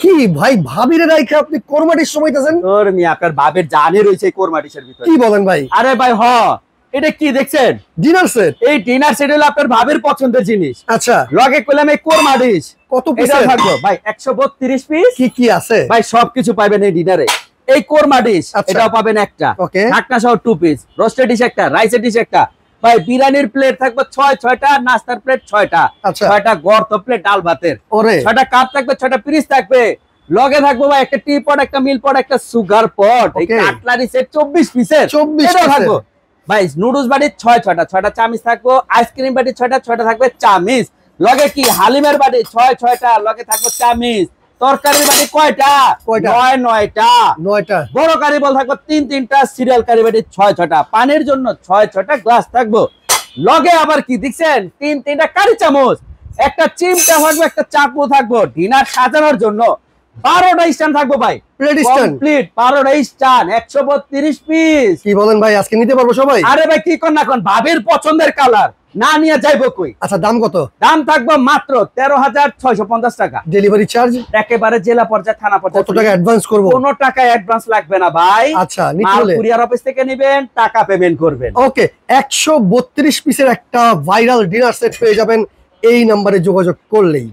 কি ভাই ভাবিরে রাইখা আপনি কোরমাটির সময় দিতেছেন? তোর মিয়া আপনার বাপের জানে রয়েছে কোরমাটিসের ভিতরে। কি বলেন ভাই? আরে ভাই এটা কি দেখছেন? Dinner set. এই ডিনার সেট হলো আপনার ভাবের পছন্দের জিনিস। আচ্ছা, লগে কইলাম এই কোরমাটিস কত পিস থাকবে ভাই? 132 পিস। কি কি আছে ভাই? সবকিছু পাবেন এই ডিনারে। এই কোরমাটিস এটাও পাবেন একটা, ওকে, ঢাকনা সহ 2 পিস, রোস্টেড ডিশ একটা, রাইসের ডিশ একটা। ভাই বিরিয়ানির প্লেট থাকবে 6টা, নাস্তার প্লেট 6টা, 6টা গর্ত প্লেট ডাল ভাতের, 6টা কাপ থাকবে, 6টা পিস থাকবে। লগে থাকবে ভাই একটা টি পট, একটা মিল পট, একটা সুগার পট, এই কাটলারি সেট 24 পিসের। এটা থাকবে ভাই। নুডলস বাটি 6টা, 6টা চামিচ থাকবে। আইসক্রিম বাটি 6টা থাকবে চামিচ। লগে কি হালিমের বাটি 6টা, লগে থাকবে চামিচ। তরকারি বাটি কয়টা? 9টা। বড় কারি বল থাকবে 3টা, সিরিয়াল কারি বাটি 6টা। পানির জন্য 6টা গ্লাস থাকবে। লগে আবার কি দেখছেন? 3টা কারি চামচ, একটা চিমটা থাকবে, একটা চাকু থাকবে। ডিনার সাজানোর জন্য 12টা স্ট্যান্ড থাকবে ভাই। কমপ্লিট 12টা স্ট্যান্ড, 132 পিস। কি বলেন ভাই? আজকে নিতে পারবো সবাই? আরে ভাই কি কর না কোন, ভাবের পছন্দের কালার না নিয়ে যাইবো কই? আচ্ছা, দাম কত? দাম থাকবে মাত্র 13,650 টাকা। ডেলিভারি চার্জ একেবারে জেলা পর্যায়ে, থানা পর্যায়ে। কত টাকা অ্যাডভান্স করব? কোনো টাকা অ্যাডভান্স লাগবে না ভাই। আচ্ছা, নিতে হলে কুরিয়ার অফিস থেকে নেবেন, টাকা পেমেন্ট করবেন। ওকে, 132 পিসের একটা ভাইরাল ডিনার সেট পেয়ে যাবেন এই নম্বরে যোগাযোগ করলেই।